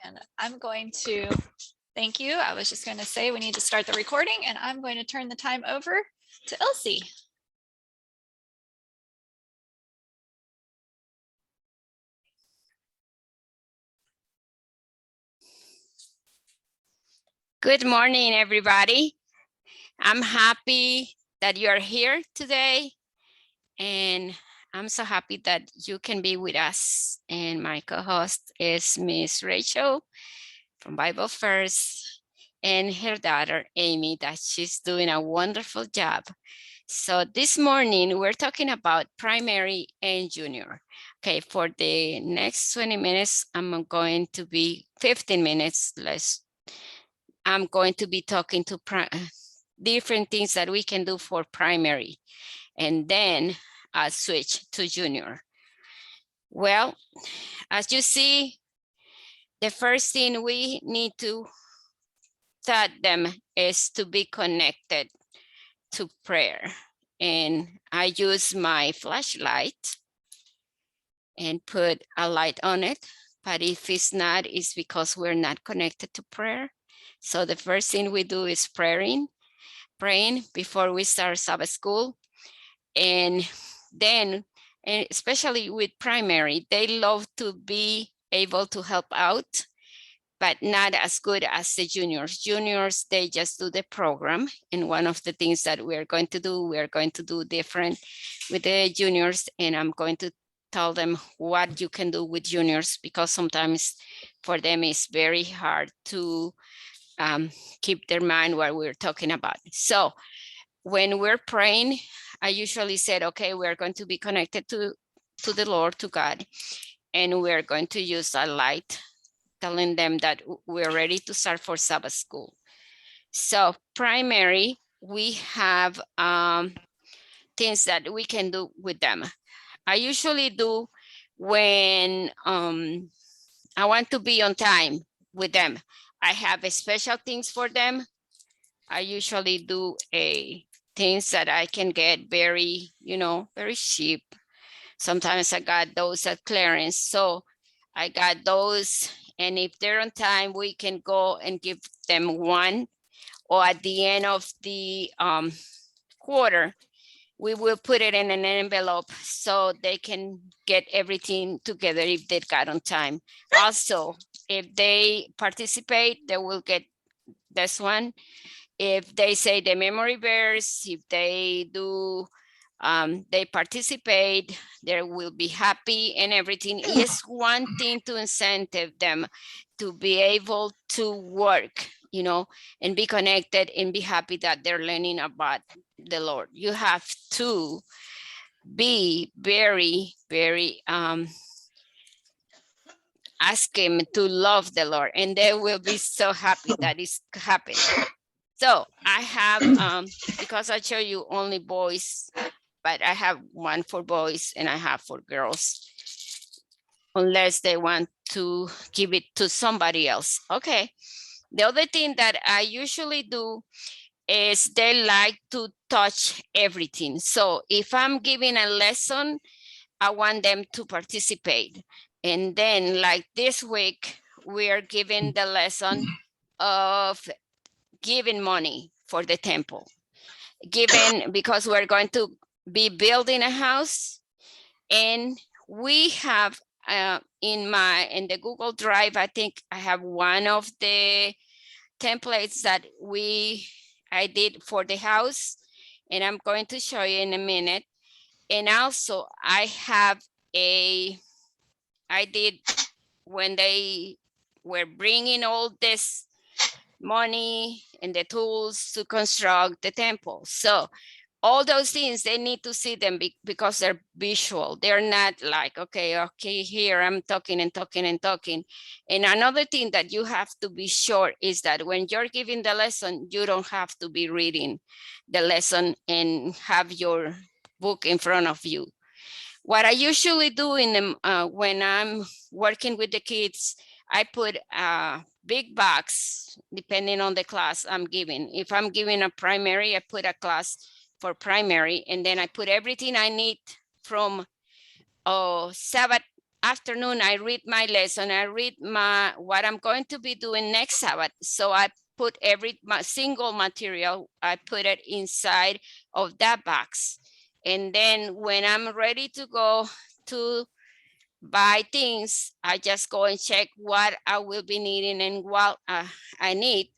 And I'm going to, thank you. I was just going to say we need to start the recording, and I'm going to turn the time over to Ilsy. Good morning, everybody. I'm happy that you're here today, and I'm so happy that you can be with us. And my co-host is Miss Rachel from Bible First, and her daughter, Amy, that she's doing a wonderful job. So this morning, we're talking about primary and junior. Okay, for the next 20 minutes, I'm going to be 15 minutes less. I'm going to be talking to different things that we can do for primary, and then I'll switch to junior. Well, as you see, the first thing we need to tell them is to be connected to prayer. And I use my flashlight and put a light on it. But if it's not, it's because we're not connected to prayer. So the first thing we do is praying before we start Sabbath school. And then, and especially with primary, they love to be able to help out, but not as good as the juniors. Juniors, they just do the program. And one of the things that we're going to do different with the juniors, and I'm going to tell them what you can do with juniors, because sometimes for them it's very hard to keep their mind what we're talking about. So when we're praying, I usually said, okay, we're going to be connected to the Lord, to God, and we're going to use a light, telling them that we're ready to start for Sabbath school. So primary, we have things that we can do with them. I usually do when I want to be on time with them. I have special things for them. I usually do things that I can get very, very cheap. Sometimes I got those at clearance. So I got those, and if they're on time, we can go and give them one, or at the end of the quarter, we will put it in an envelope so they can get everything together if they got on time. Also, if they participate, they will get this one. If they say the memory verse, if they do, they participate, they will be happy, and everything is one thing to incentive them to be able to work, and be connected and be happy that they're learning about the Lord. You have to be very, very, ask him to love the Lord, and they will be so happy that it's happening. So I have, because I show you only boys, but I have one for boys and I have for girls, unless they want to give it to somebody else. Okay. The other thing that I usually do is they like to touch everything. So if I'm giving a lesson, I want them to participate. And then like this week, we are giving the lesson of giving money for the temple. Because we're going to be building a house, and we have in the Google Drive, I think I have one of the templates that I did for the house, and I'm going to show you in a minute. And also I did when they were bringing all this money and the tools to construct the temple. So all those things, they need to see them because they're visual. They're not like, okay, here I'm talking and talking and talking. And another thing that you have to be sure is that when you're giving the lesson, you don't have to be reading the lesson and have your book in front of you. What I usually do when I'm working with the kids, I put a big box, depending on the class I'm giving. If I'm giving a primary, I put a class for primary, and then I put everything I need from Sabbath afternoon, I read my lesson. I read what I'm going to be doing next Sabbath. So I put single material, I put it inside of that box. And then when I'm ready to go to buy things, I just go and check what I will be needing and what I need.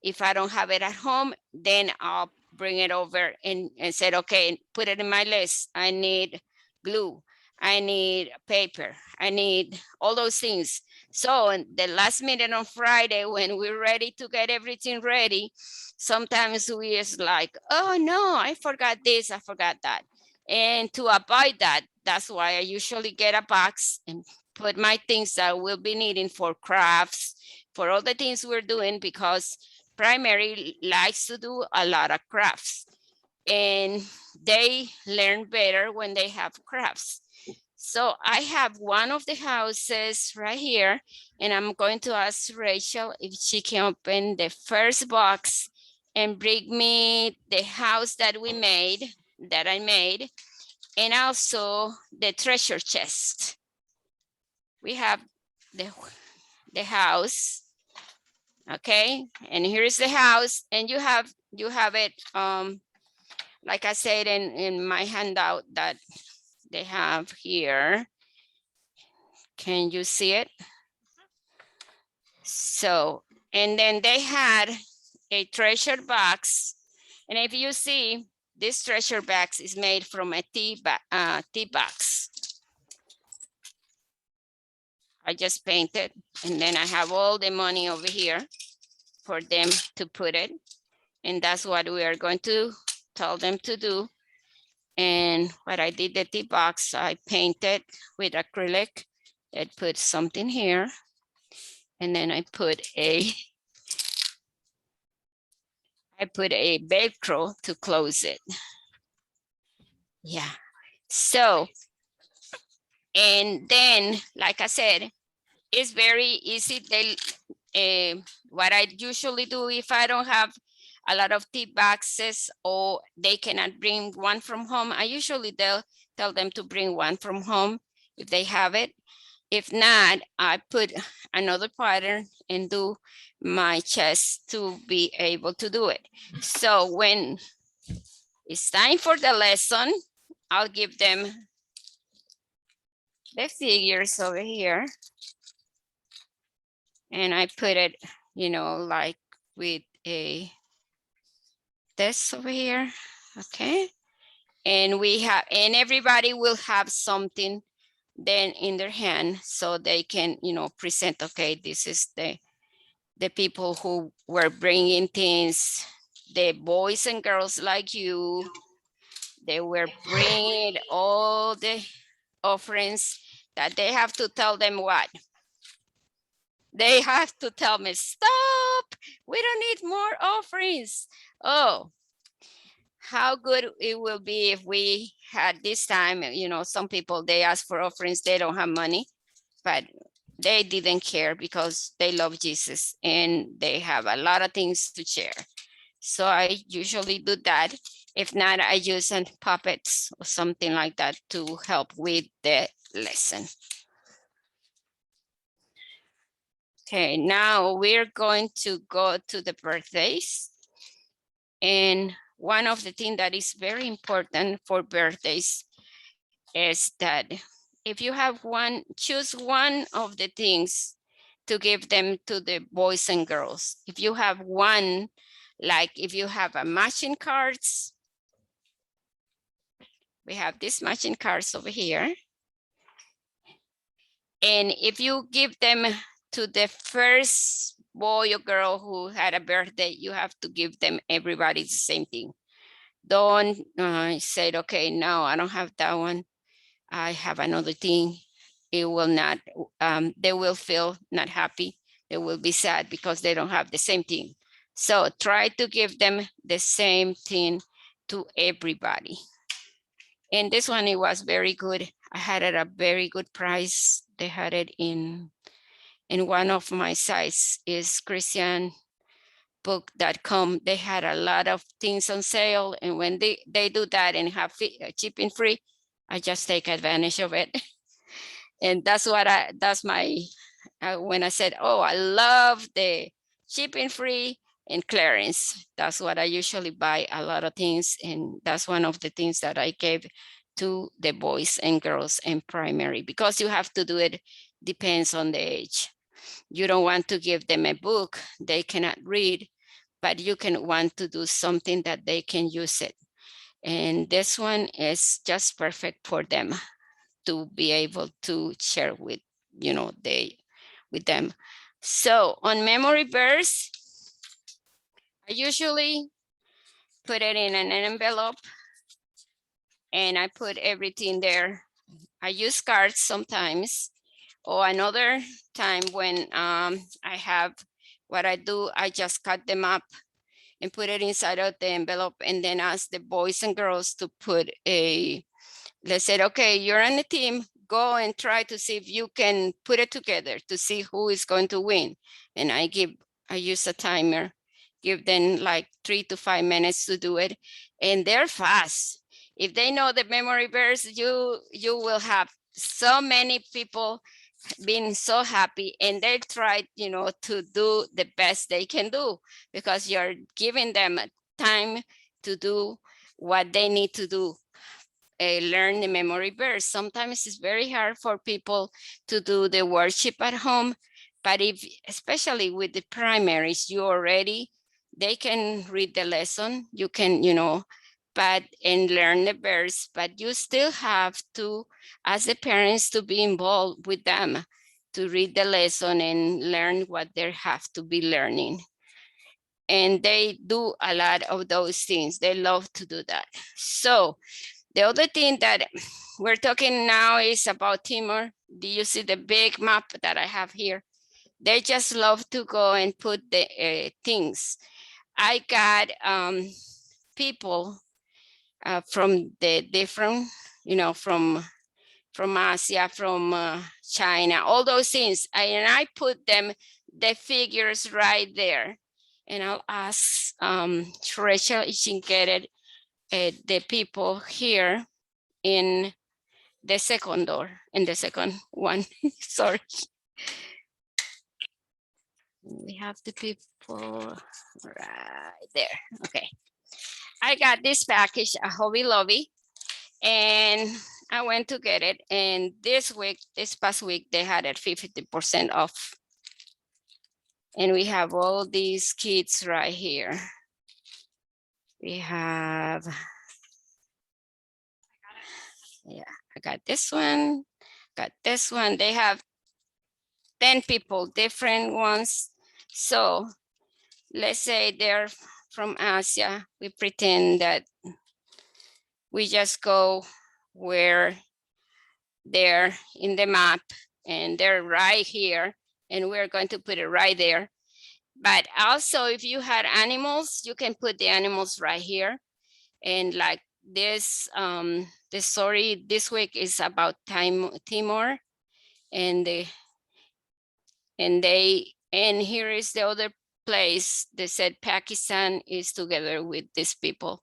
If I don't have it at home, then I'll bring it over and said, okay, put it in my list. I need glue, I need paper, I need all those things. So in the last minute on Friday, when we're ready to get everything ready, sometimes we is like, oh no, I forgot this, I forgot that. And to avoid that, that's why I usually get a box and put my things that we'll be needing for crafts, for all the things we're doing, because primary likes to do a lot of crafts and they learn better when they have crafts. So I have one of the houses right here, and I'm going to ask Rachel if she can open the first box and bring me the house that I made, and also the treasure chest. We have the house, okay, and here's the house, and you have it like I said in my handout that they have here. Can you see it? So, and then they had a treasure box, and if you see, this treasure box is made from a tea box. I just painted, and then I have all the money over here for them to put it. And that's what we are going to tell them to do. And what I did, the tea box, I painted with acrylic. I put something here. And then I put a Velcro to close it. Yeah. So, and then, like I said, it's very easy. What I usually do if I don't have a lot of tea boxes or they cannot bring one from home, I usually tell them to bring one from home if they have it. If not, I put another pattern and do my chest to be able to do it. So when it's time for the lesson, I'll give them the figures over here. And I put it, like with this over here, okay? And everybody will have something then in their hand so they can, present, okay, this is the people who were bringing things, the boys and girls like you, they were bringing all the offerings that they have to tell them what? They have to tell me, stop, we don't need more offerings. Oh, how good it will be if we had this time, some people, they ask for offerings, they don't have money, but they didn't care because they love Jesus and they have a lot of things to share. So I usually do that. If not, I use some puppets or something like that to help with the lesson. Okay, now we're going to go to the birthdays. And one of the things that is very important for birthdays is that if you have one, choose one of the things to give them to the boys and girls. If you have one, like if you have a matching cards, we have these matching cards over here. And if you give them to the first boy or girl who had a birthday, you have to give them everybody the same thing. Don't say, okay, no, I don't have that one. I have another thing. It will not, they will feel not happy. They will be sad because they don't have the same thing. So try to give them the same thing to everybody. And this one, it was very good. I had it at a very good price. They had it in one of my sites is christianbook.com. They had a lot of things on sale. And when they do that and have shipping free, I just take advantage of it. And that's my, when I said, oh, I love the shipping free and clearance. That's what I usually buy, a lot of things. And that's one of the things that I gave to the boys and girls in primary, because you have to do it, depends on the age. You don't want to give them a book they cannot read, but you can want to do something that they can use it. And this one is just perfect for them to be able to share with, with them. So on memory verse, I usually put it in an envelope and I put everything there. I use cards sometimes, or another time when I have, what I do, I just cut them up and put it inside of the envelope, and then ask the boys and girls to put let's say, okay, you're on a team, go and try to see if you can put it together to see who is going to win. And I use a timer, give them like 3 to 5 minutes to do it. And they're fast. If they know the memory verse, you will have so many people being so happy, and they try, to do the best they can do, because you're giving them time to do what they need to do. Learn the memory verse. Sometimes it's very hard for people to do the worship at home, but especially with the primaries, they can read the lesson, you can, and learn the verse, but you still have to, as the parents, to be involved with them, to read the lesson and learn what they have to be learning. And they do a lot of those things. They love to do that. So the other thing that we're talking now is about Timor. Do you see the big map that I have here? They just love to go and put the things. I got people from the different, from Asia, from China, all those things. And I put them, the figures right there. And I'll ask Rachel if she can get it, the people here in the second door, in the second one. Sorry. We have the people right there. Okay. I got this package at Hobby Lobby, and I went to get it. And this past week, they had it 50% off. And we have all these kits right here. We have, yeah, I got this one, got this one. They have 10 people, different ones. So let's say they're from Asia. We pretend that we just go where they're in the map and they're right here, and we're going to put it right there. But also, if you had animals, you can put the animals right here. And like this, the story this week is about Timor, and here is the other place. They said Pakistan is together with these people.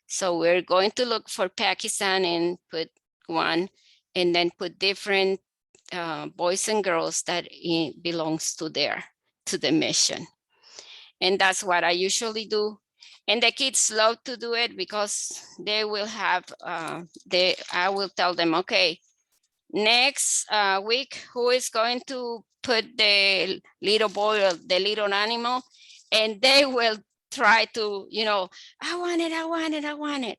So we're going to look for Pakistan and put one, and then put different boys and girls that belongs to the mission. And that's what I usually do. And the kids love to do it, because they will have, I will tell them, okay, next week, who is going to put the little boy or the little animal? And they will try to, I want it, I want it, I want it.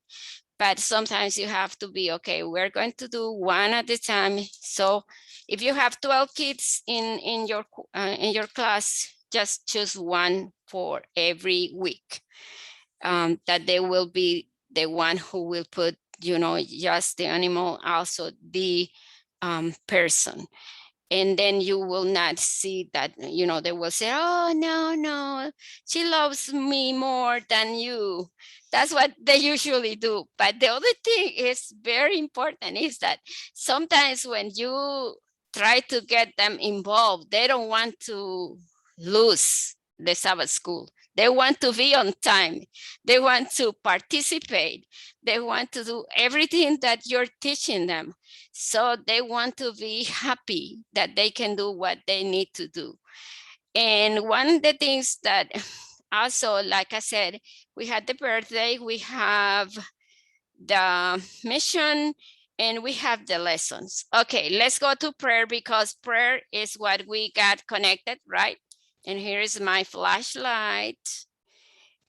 But sometimes you have to be, okay, we're going to do one at a time. So if you have 12 kids in your class, just choose one for every week. That they will be the one who will put, just the animal, also the person. And then you will not see that, they will say, oh, no, she loves me more than you. That's what they usually do. But the other thing is very important, is that sometimes when you try to get them involved, they don't want to lose the Sabbath school. They want to be on time. They want to participate. They want to do everything that you're teaching them. So they want to be happy that they can do what they need to do. And one of the things that also, like I said, we had the birthday, we have the mission, and we have the lessons. Okay, let's go to prayer because prayer is what we got connected, right? And here is my flashlight.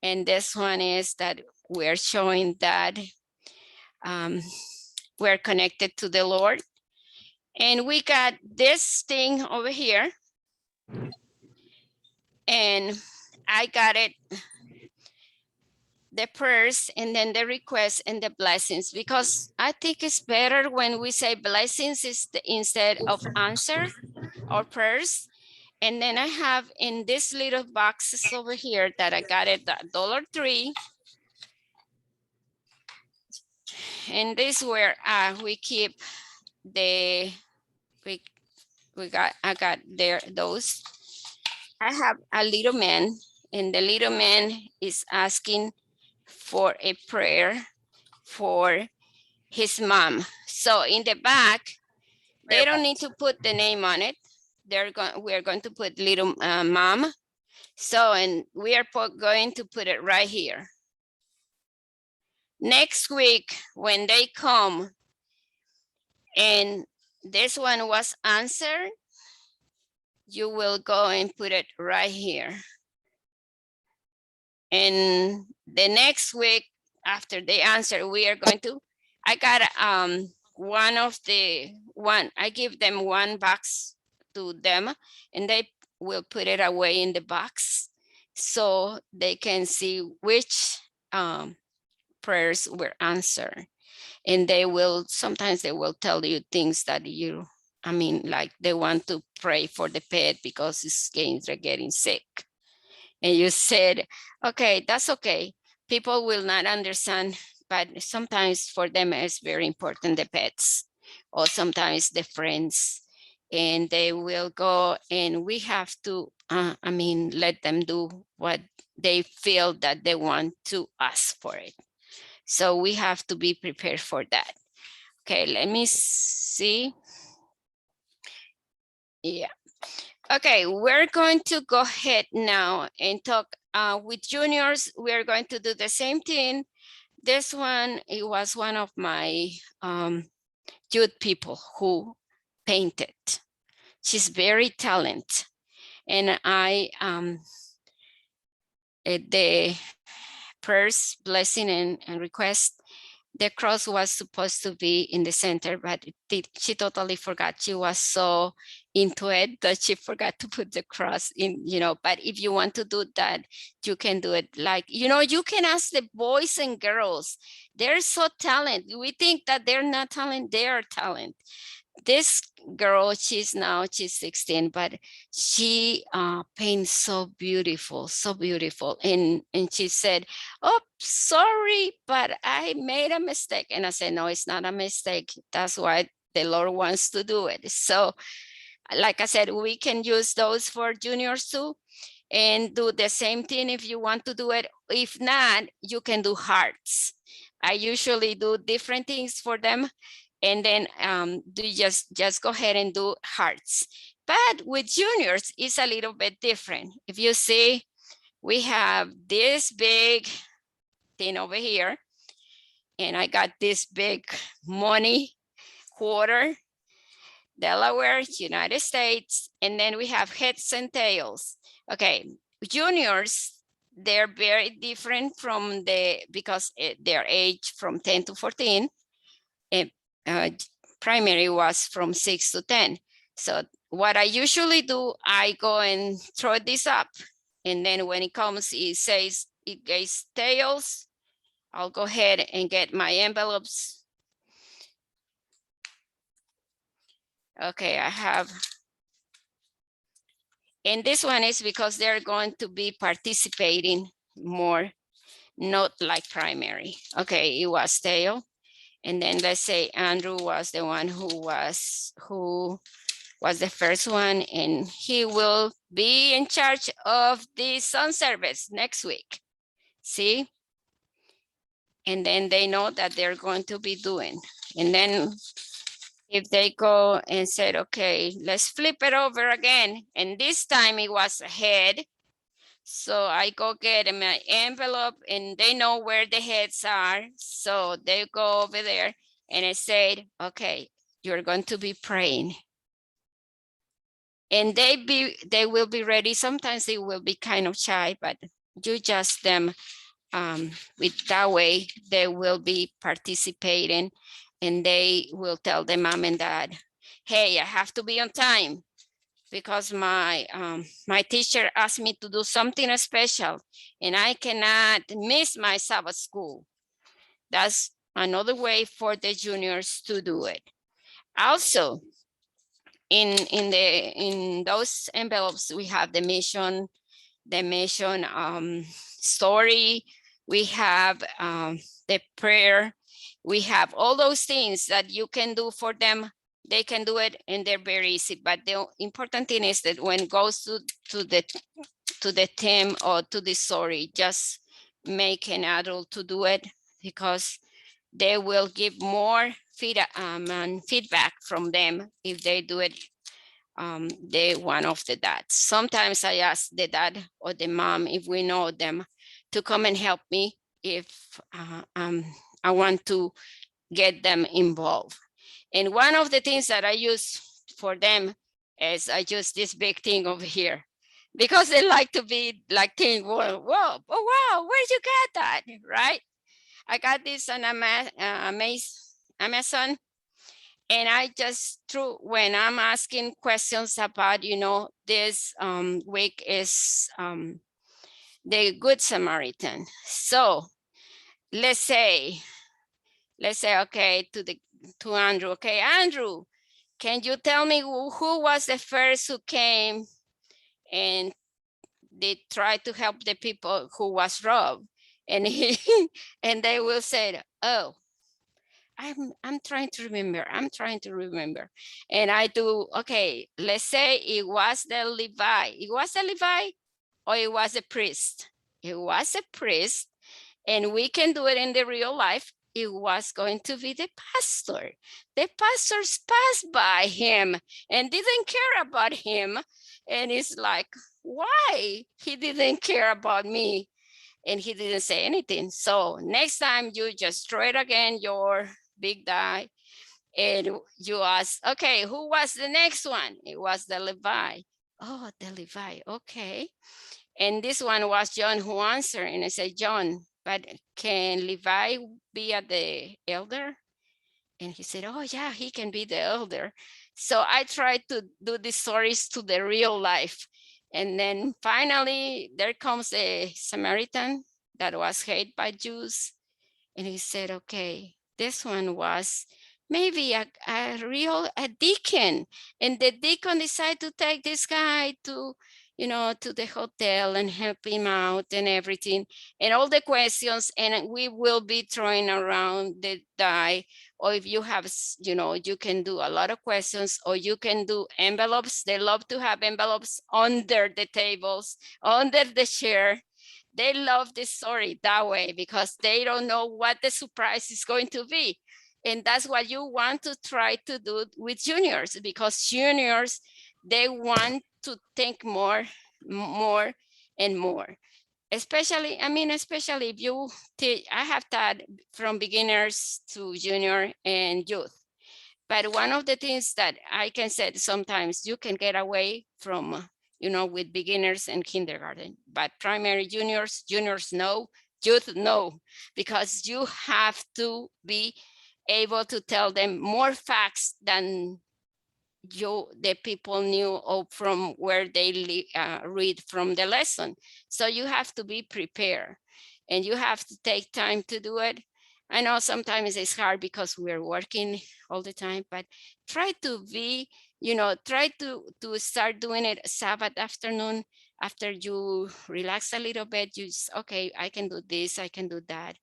And this one is that we're showing that we're connected to the Lord. And we got this thing over here. And I got it, the prayers and then the requests and the blessings, because I think it's better when we say blessings instead of answer or prayers. And then I have in this little boxes over here that I got at $1.03. And this is where we keep the, I got there those. I have a little man, and the little man is asking for a prayer for his mom. So in the back, they don't need to put the name on it. We're going to put little mom. So, and we are going to put it right here. Next week, when they come and this one was answered, you will go and put it right here. And the next week after they answer, we are going to, I got I give them one box to them and they will put it away in the box so they can see which prayers were answered. And sometimes they will tell you things that like they want to pray for the pet because they're getting sick. And you said, okay, that's okay. People will not understand, but sometimes for them it's very important, the pets, or sometimes the friends, and they will go and we have to, let them do what they feel that they want to ask for it. So we have to be prepared for that. Okay, let me see. Yeah. Okay, we're going to go ahead now and talk with juniors. We're going to do the same thing. This one, it was one of my youth people who painted. She's very talented. And the prayers, blessing, and request, the cross was supposed to be in the center, but she totally forgot. She was so into it that she forgot to put the cross in, but if you want to do that, you can do it. Like, you can ask the boys and girls. They're so talented. We think that they're not talented. They are talented. This girl, she's 16, but she paints so beautiful. And she said, oh, sorry, but I made a mistake. And I said, no, it's not a mistake. That's why the Lord wants to do it. So like I said, we can use those for juniors too and do the same thing if you want to do it. If not, you can do hearts. I usually do different things for them. And then just go ahead and do hearts. But with juniors, it's a little bit different. If you see, we have this big thing over here. And I got this big money quarter, Delaware, United States. And then we have heads and tails. Okay, juniors, they're very different because their age from 10 to 14. And primary was from 6 to 10. So what I usually do, I go and throw this up. And then when it comes, it says it gets tails. I'll go ahead and get my envelopes. Okay, I have. And this one is because they're going to be participating more, not like primary. Okay, it was tail. And then let's say Andrew was the one who was the first one, and he will be in charge of the sun service next week. See? And then they know that they're going to be doing. And then if they go and said, okay, let's flip it over again. And this time it was a head. So I go get my envelope and they know where the heads are. So they go over there and I said, okay, you're going to be praying. And they will be ready. Sometimes they will be kind of shy, but you just them with that way, they will be participating and they will tell the mom and dad, hey, I have to be on time because my teacher asked me to do something special and I cannot miss my Sabbath school. That's another way for the juniors to do it. Also, in those envelopes, we have the mission story, we have the prayer, we have all those things that you can do for them. They can do it and they're very easy. But the important thing is that when it goes to the theme or to the story, just make an adult to do it because they will give more feedback from them if they do it the one of the dads. Sometimes I ask the dad or the mom if we know them to come and help me if I want to get them involved. And one of the things that I use for them is I use this big thing over here because they like to be like think, whoa, whoa, oh wow, where'd you get that, right? I got this on Amazon. And I just threw when I'm asking questions about, this week is the Good Samaritan. So let's say, okay, to Andrew. Okay, Andrew, can you tell me who was the first who came and they tried to help the people who was robbed? And he and they will say, oh, I'm trying to remember. And I do, okay, let's say it was the Levi. It was a Levi or it was a priest? It was a priest, and we can do it in the real life. It was going to be the pastor. The pastors passed by him and didn't care about him. And it's like, why? He didn't care about me. And he didn't say anything. So next time you just throw it again, your big die, and you ask, okay, who was the next one? It was the Levi. Oh, the Levi, okay. And this one was John who answered, and I said, John, but can Levi be at the elder? And he said, oh yeah, he can be the elder. So I tried to do these stories to the real life. And then finally, there comes a Samaritan that was hated by Jews. And he said, okay, this one was maybe a deacon. And the deacon decided to take this guy to, to the hotel and help him out and everything. And all the questions, and we will be throwing around the die. Or if you have, you can do a lot of questions, or you can do envelopes. They love to have envelopes under the tables, under the chair. They love this story that way because they don't know what the surprise is going to be. And that's what you want to try to do with juniors, because juniors, they want to think more and more. Especially if you teach, I have taught from beginners to junior and youth. But one of the things that I can say, sometimes you can get away from, with beginners and kindergarten, but primary juniors know, youth know, because you have to be able to tell them more facts than the people knew or from where they read from the lesson. So you have to be prepared and you have to take time to do it. I know sometimes it's hard because we're working all the time, but try to be, try to start doing it Sabbath afternoon after you relax a little bit. You just, okay, I can do this, I can do that.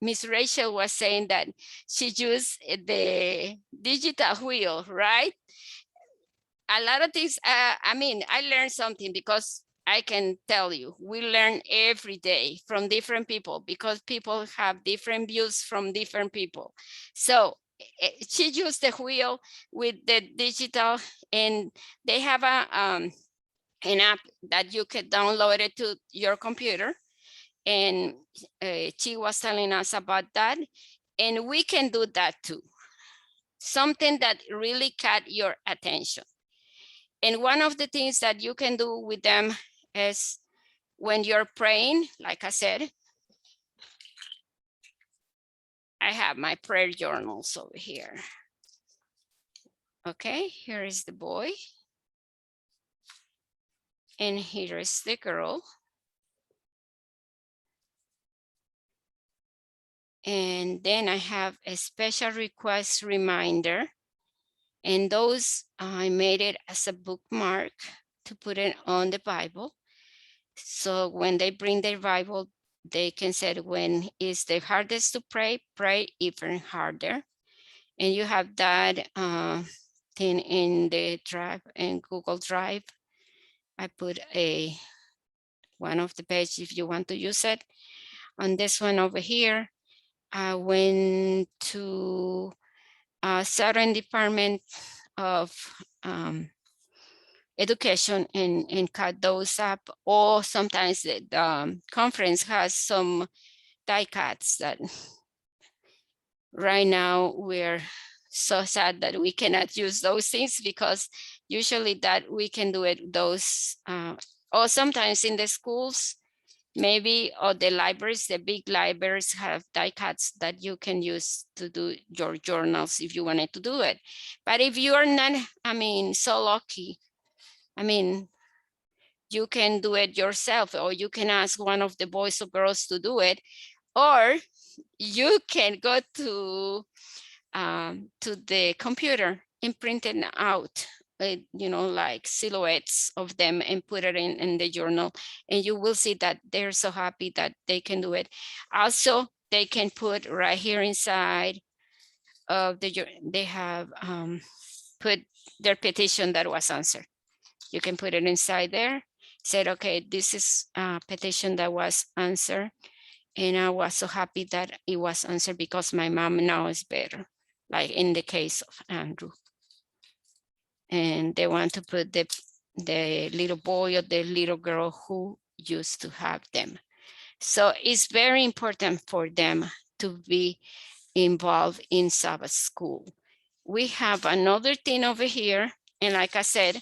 Miss Rachel was saying that she used the digital wheel, right? A lot of things, I learned something because I can tell you, we learn every day from different people because people have different views from different people. So she used the wheel with the digital, and they have an app that you could download it to your computer. And she was telling us about that, and we can do that too. Something that really caught your attention. And one of the things that you can do with them is when you're praying, like I said, I have my prayer journals over here. Okay, here is the boy. And here is the girl. And then I have a special request reminder. And those, I made it as a bookmark to put it on the Bible. So when they bring their Bible, they can say when is the hardest to pray, pray even harder. And you have that thing in the Drive, in Google Drive. I put one of the pages if you want to use it. On this one over here, I went to a certain department of education and cut those up. Or sometimes the conference has some die cuts that right now we're so sad that we cannot use those things, because usually that we can do it those, or sometimes in the schools, maybe, or the libraries, the big libraries have die cuts that you can use to do your journals if you wanted to do it. But if you are not, so lucky, you can do it yourself, or you can ask one of the boys or girls to do it, or you can go to the computer and print it out, like silhouettes of them, and put it in the journal, and you will see that they're so happy that they can do it. Also, they can put right here inside of they have put their petition that was answered. You can put it inside there, said, okay, this is a petition that was answered, and I was so happy that it was answered because my mom now is better, like in the case of Andrew. And they want to put the little boy or the little girl who used to have them. So it's very important for them to be involved in Sabbath school. We have another thing over here, and like I said,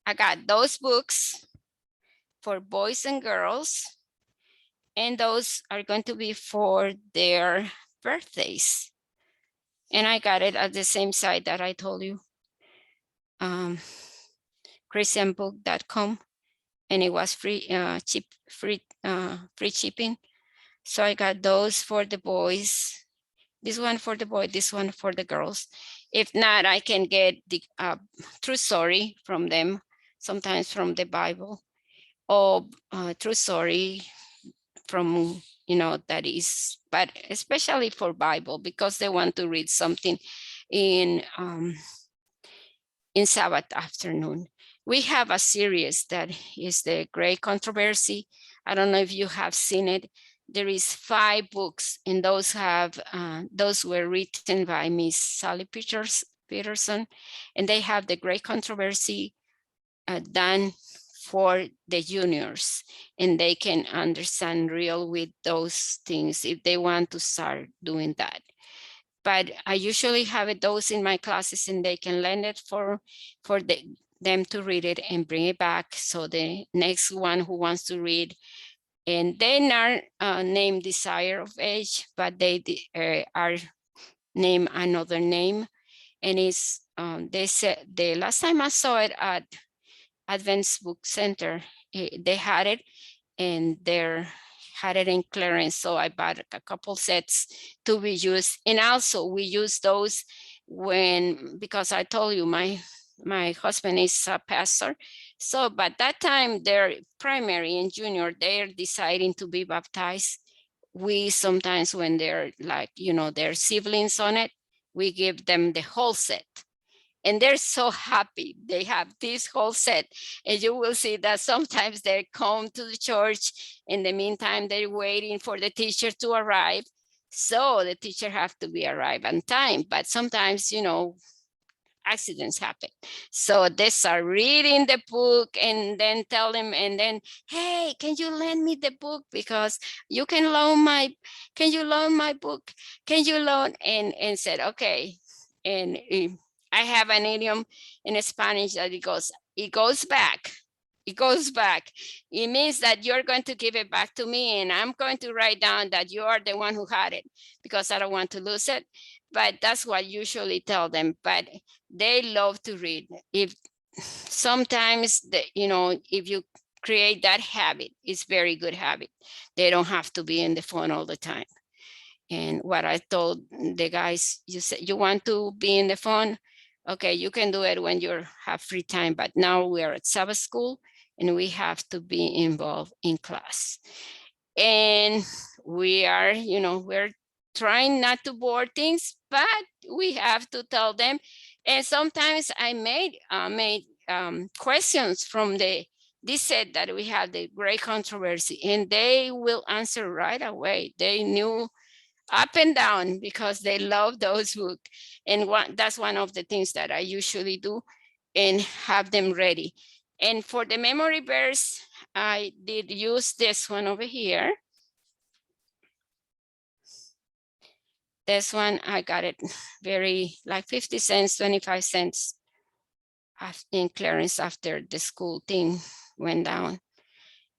I got those books for boys and girls, and those are going to be for their birthdays. And I got it at the same site that I told you, christianbook.com, and it was free shipping. So I got those for the boys, this one for the boy, this one for the girls. If not, I can get the true story from them, sometimes from the Bible, or true story from, that is, but especially for Bible, because they want to read something in Sabbath afternoon. We have a series that is the Great Controversy. I don't know if you have seen it. There is 5 books, and those were written by Miss Sally Peterson, and they have the Great Controversy done for the juniors, and they can understand real with those things if they want to start doing that. But I usually have those in my classes, and they can lend it for them to read it and bring it back. So the next one who wants to read, and they are named Desire of Age, but they are named another name. And it's they said the last time I saw it at Advanced Book Center, they had it, and they had it in clearance. So I bought a couple sets to be used. And also we use those because I told you my husband is a pastor. So by that time, they're primary and junior, they're deciding to be baptized. We sometimes, when they're like, their siblings on it, we give them the whole set. And they're so happy they have this whole set. And you will see that sometimes they come to the church. In the meantime, they're waiting for the teacher to arrive. So the teacher have to be arrived on time, but sometimes, you know, accidents happen. So they start reading the book and then tell them, and then, hey, can you lend me the book? Because you can loan can you loan my book? Can you loan? And said, okay. And I have an idiom in Spanish that it goes back. It goes back. It means that you're going to give it back to me, and I'm going to write down that you are the one who had it, because I don't want to lose it. But that's what I usually tell them. But they love to read. If sometimes, you know, if you create that habit, it's very good habit. They don't have to be in the phone all the time. And what I told the guys, you said you want to be in the phone, okay, you can do it when you have free time, but now we are at Sabbath school and we have to be involved in class. And we are, you know, we're trying not to bore things, but we have to tell them. And sometimes I made questions from they said that we had the great controversy, and they will answer right away. They knew up and down because they love those books. And that's one of the things that I usually do and have them ready. And for the memory verse, I did use this one over here. This one, I got it very like 50 cents, 25 cents in clearance after the school thing went down.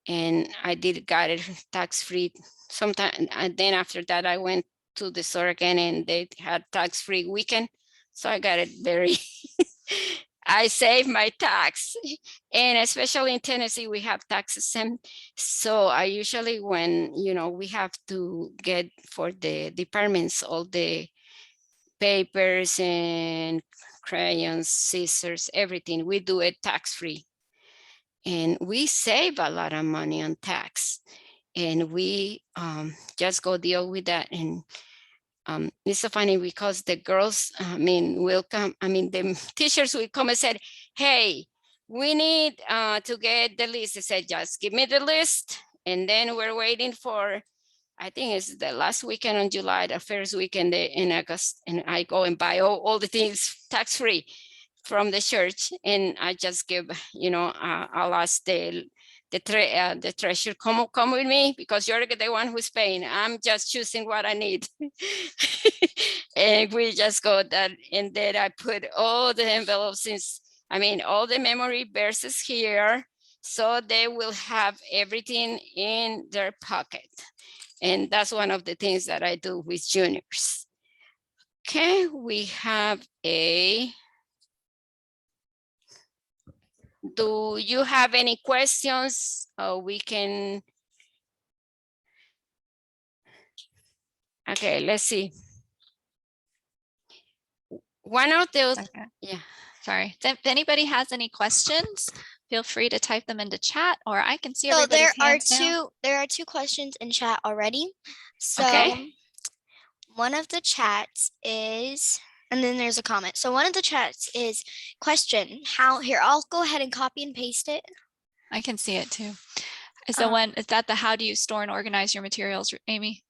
And I got it tax-free sometime. And then after that, I went to the store again and they had tax-free weekend. So I got it very, I saved my tax. And especially in Tennessee, we have taxes. And so I usually, when, you know, we have to get for the departments, all the papers and crayons, scissors, everything, we do it tax-free. And we save a lot of money on tax. And we just go deal with that. And it's so funny because the girls, will come, the teachers will come and said, hey, we need to get the list. They said, just give me the list. And then we're waiting for, I think it's the last weekend in July, the first weekend in August. And I go and buy all the things tax-free from the church. And I just give, I'll ask the treasurer, come with me because you're the one who's paying. I'm just choosing what I need. And we just go that, and then I put all the envelopes all the memory verses here, so they will have everything in their pocket. And that's one of the things that I do with juniors. Okay, we have do you have any questions? We can, okay, let's see. One of those, Okay. yeah. Sorry. If anybody has any questions, feel free to type them into chat, or I can see So everybody's hands now. there are two questions in chat already. So Okay. one of the chats is, and then there's a comment. So one of the chats is question, here, I'll go ahead and copy and paste it. I can see it too. Is that the how do you store and organize your materials, Amy?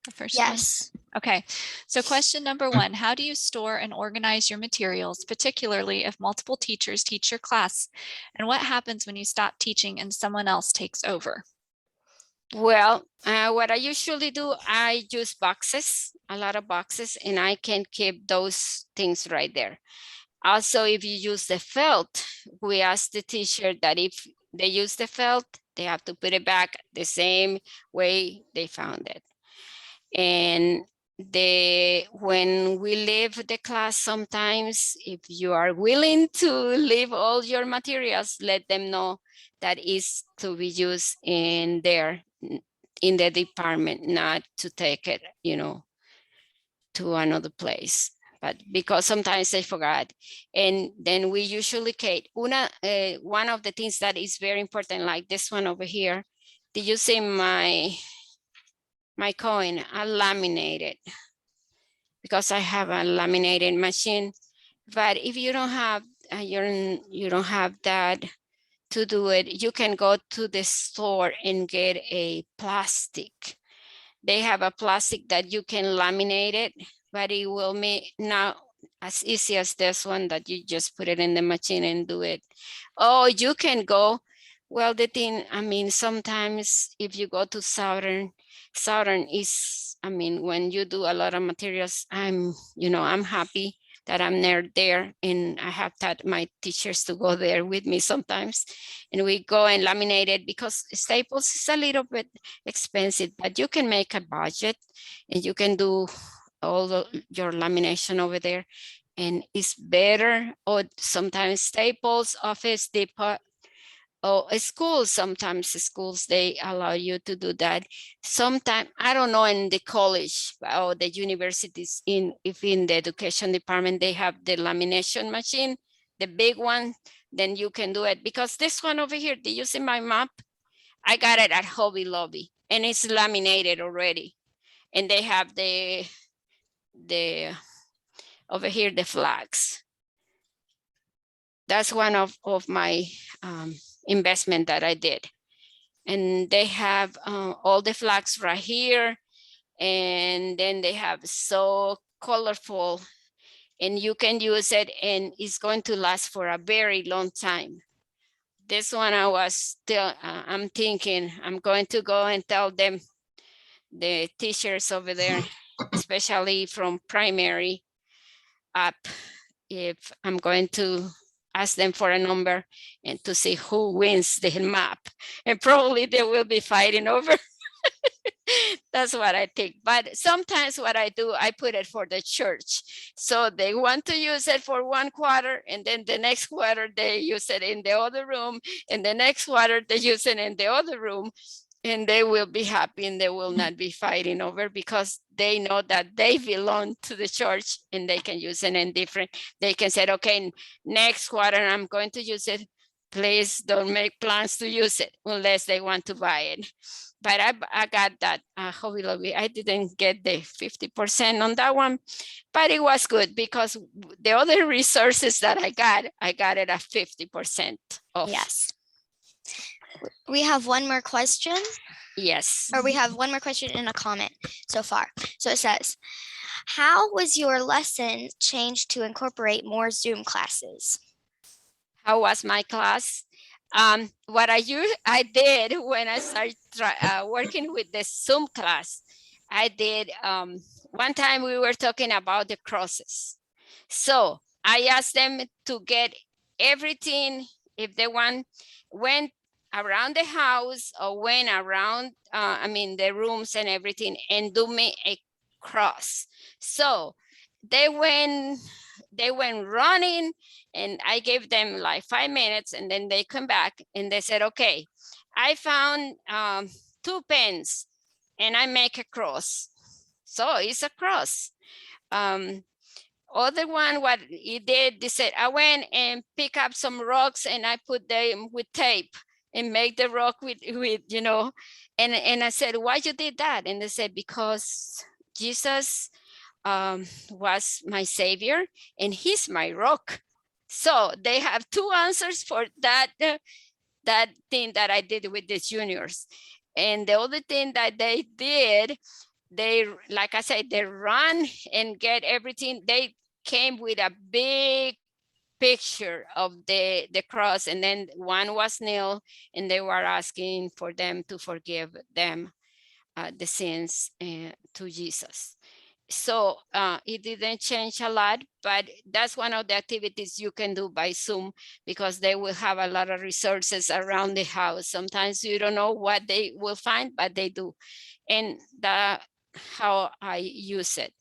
The first one? Yes. Okay, so question number one, how do you store and organize your materials, particularly if multiple teachers teach your class? And what happens when you stop teaching and someone else takes over? Well, what I usually do, I use boxes, a lot of boxes, and I can keep those things right there. Also, if you use the felt, we ask the teacher that if they use the felt, they have to put it back the same way they found it. And when we leave the class, sometimes if you are willing to leave all your materials, let them know that is to be used in the department, not to take it, to another place. But because sometimes they forgot. And then we usually, one of the things that is very important, like this one over here, did you see my coin? I laminate it because I have a laminated machine. But if you don't have, you don't have that to do it, you can go to the store and get a plastic They have a plastic that you can laminate it, but it will make not as easy as this one that you just put it in the machine and do it. Oh, you can go. Well, the thing, I mean, sometimes if you go to Southern is, I mean, when you do a lot of materials, I'm happy that I'm near there, and I have taught my teachers to go there with me sometimes, and we go and laminate it because Staples is a little bit expensive, but you can make a budget and you can do all your lamination over there, and it's better. Or sometimes Staples, Office Depot, or sometimes schools, they allow you to do that. Sometimes, I don't know, in the college or the universities, if in the education department, they have the lamination machine, the big one, then you can do it. Because this one over here, do you see my map? I got it at Hobby Lobby, and it's laminated already. And they have the over here, the flags. That's one of my investment that I did. And they have all the flags right here. And then they have so colorful, and you can use it, and it's going to last for a very long time. This one I was still, I'm thinking I'm going to go and tell them, the teachers over there, especially from primary up, if I'm going to ask them for a number and to see who wins the map. And probably they will be fighting over. That's what I think. But sometimes what I do, I put it for the church. So they want to use it for one quarter, and then the next quarter they use it in the other room, and the next quarter they use it in the other room. And they will be happy, and they will not be fighting over, because they know that they belong to the church, and they can use it in different. They can say, okay, next quarter I'm going to use it. Please don't make plans to use it unless they want to buy it. But I got that Hobby Lobby. I didn't get the 50% on that one, but it was good because the other resources that I got it at 50% off. Yes. We have one more question, Yes. or we have one more question and a comment so far. So it says, how was your lesson changed to incorporate more Zoom classes? How was my class? What I did when I started working with the Zoom class, I did, one time we were talking about the crosses. So I asked them to get everything, if they went around the house or went around, the rooms and everything, and do me a cross. So they went running, and I gave them like 5 minutes, and then they come back and they said, okay, I found 2 pens and I make a cross. So it's a cross. Other one, what he did, they said, I went and pick up some rocks and I put them with tape and make the rock with and I said, why you did that? And they said, because Jesus was my savior and he's my rock. So they have 2 answers for that thing that I did with the juniors. And the other thing that they did, they, like I said, they run and get everything. They came with a big picture of the cross, and then one was nil, and they were asking for them to forgive them the sins to Jesus. So it didn't change a lot, but that's one of the activities you can do by Zoom, because they will have a lot of resources around the house. Sometimes you don't know what they will find, but they do. And that's how I use it.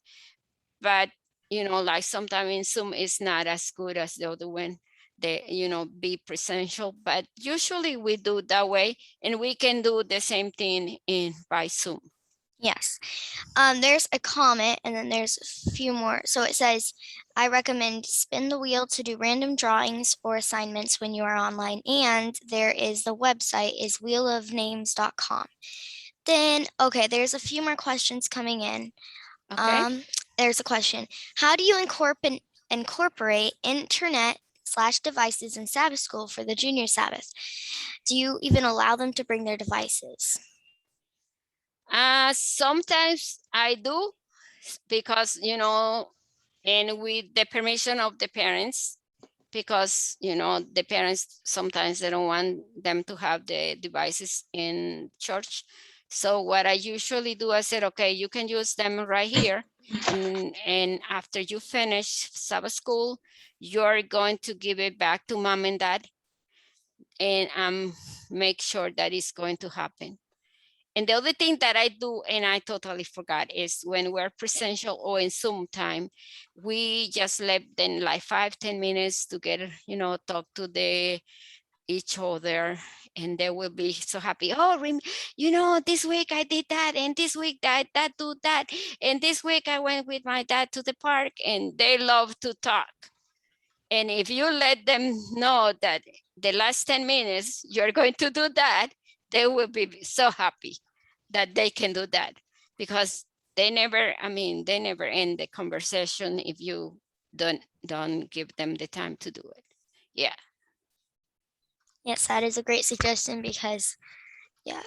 But, like sometimes in Zoom is not as good as the other one. They, be presential, but usually we do that way, and we can do the same thing by Zoom. Yes. There's a comment, and then there's a few more. So it says, I recommend spin the wheel to do random drawings or assignments when you are online. And there is the website is wheelofnames.com. Then, okay, there's a few more questions coming in. Okay. There's a question. How do you incorporate internet/devices in Sabbath school for the junior Sabbath? Do you even allow them to bring their devices? Sometimes I do, because, and with the permission of the parents, because, the parents, sometimes they don't want them to have the devices in church. So what I usually do, I said, okay, you can use them right here. And after you finish Sabbath school, you're going to give it back to mom and dad, and make sure that it's going to happen. And the other thing that I do, and I totally forgot, is when we're presential or in Zoom time, we just let them like 5-10 minutes to get, talk to each other, and they will be so happy. Oh, this week I did that, and this week that do that, and this week I went with my dad to the park, and they love to talk. And if you let them know that the last 10 minutes you're going to do that, they will be so happy that they can do that, because they never end the conversation if you don't give them the time to do it. Yeah. Yes, that is a great suggestion because, yeah,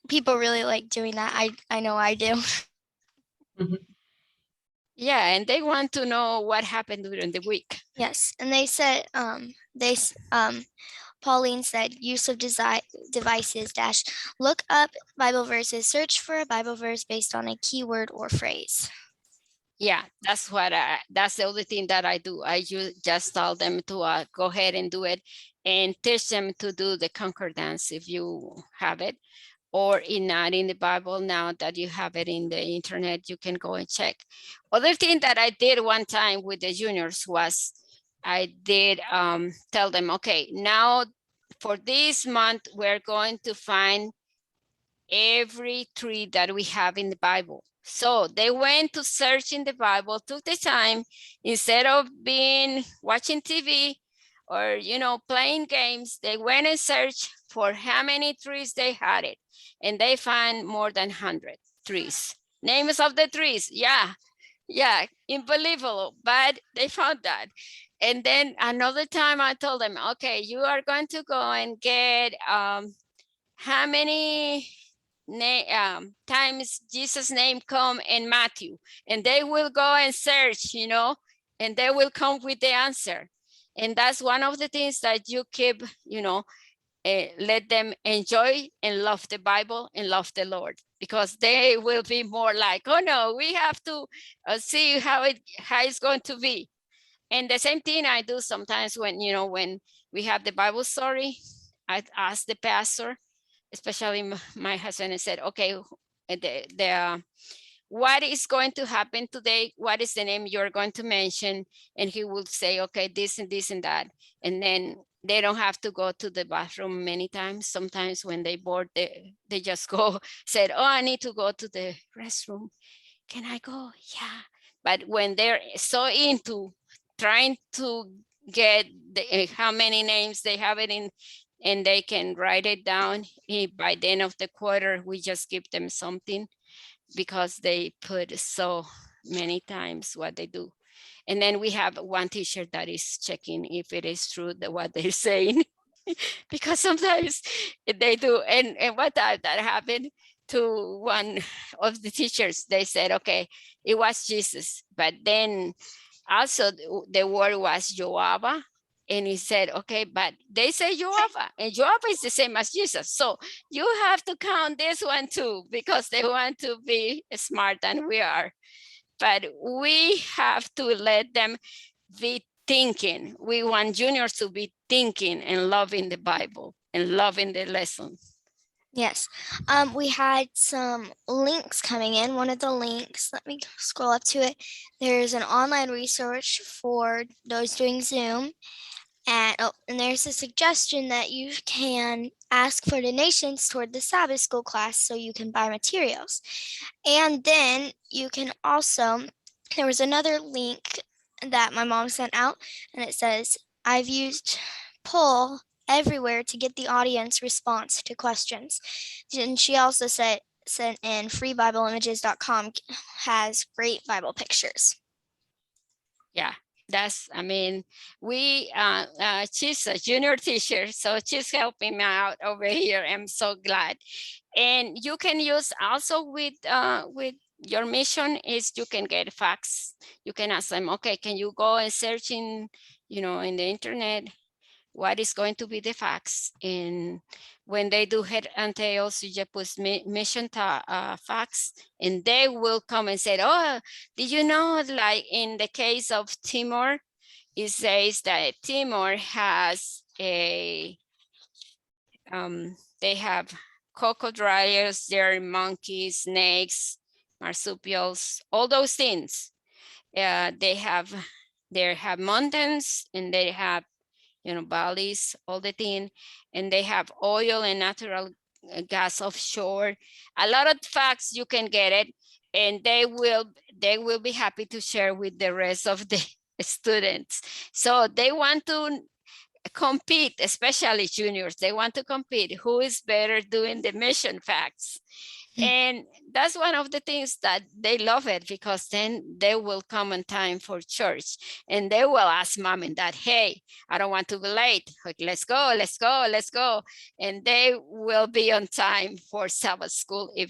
people really like doing that. I know I do. Yeah, and they want to know what happened during the week. Yes, and they said Pauline said use of devices dash look up Bible verses, search for a Bible verse based on a keyword or phrase. Yeah, that's the other thing that I do. I just tell them to go ahead and do it, and teach them to do the concordance if you have it, or not in the Bible. Now that you have it in the internet, you can go and check. Other thing that I did one time with the juniors was I did tell them, okay, now for this month, we're going to find every tree that we have in the Bible. So they went to search in the Bible, took the time, instead of watching TV or, playing games, they went and searched for how many trees they had it. And they found more than 100 trees. Names of the trees. Yeah, unbelievable, but they found that. And then another time I told them, okay, you are going to go and get how many times Jesus' name come in Matthew, and they will go and search, and they will come with the answer. And that's one of the things that you keep, let them enjoy and love the Bible and love the Lord, because they will be more like, oh no, we have to see how it's going to be. And the same thing I do sometimes when we have the Bible story. I ask the pastor, especially my husband, and said, okay, what is going to happen today? What is the name you're going to mention? And he will say, okay, this and this and that. And then they don't have to go to the bathroom many times. Sometimes when they bored, they just go, said, oh, I need to go to the restroom. Can I go? Yeah. But when they're so into trying to get how many names they have it in, and they can write it down, by the end of the quarter, we just give them something, because they put so many times what they do. And then we have one teacher that is checking if it is true what they're saying, because sometimes they do. And what that happened to one of the teachers, they said, okay, it was Jesus, but then also the word was Jehovah. And he said, okay, but they say Jehovah, and Jehovah is the same as Jesus. So you have to count this one too, because they want to be smart than we are. But we have to let them be thinking. We want juniors to be thinking and loving the Bible and loving the lesson. Yes. We had some links coming in. One of the links, let me scroll up to it. There's an online research for those doing Zoom. And there's a suggestion that you can ask for donations toward the Sabbath school class so you can buy materials. And then you can also, there was another link that my mom sent out, and it says, I've used poll everywhere to get the audience response to questions. And she also sent in freebibleimages.com has great Bible pictures. Yeah, I mean, she's a junior teacher, so she's helping me out over here. I'm so glad. And you can use also with your mission is you can get facts. You can ask them, okay, can you go and search in, in the internet, what is going to be the facts? And when they do head and tails, you just put mission facts, and they will come and say, oh, did you know, like in the case of Timor, it says that Timor has they have crocodiles, there are monkeys, snakes, marsupials, all those things. They have mountains, and they have valleys, all the thing, and they have oil and natural gas offshore. A lot of facts you can get it, and they will be happy to share with the rest of the students. So they want to compete, especially juniors. They want to compete. Who is better doing the mission facts? And that's one of the things that they love it, because then they will come on time for church, and they will ask mom and dad, hey, I don't want to be late. Like, let's go. And they will be on time for Sabbath school if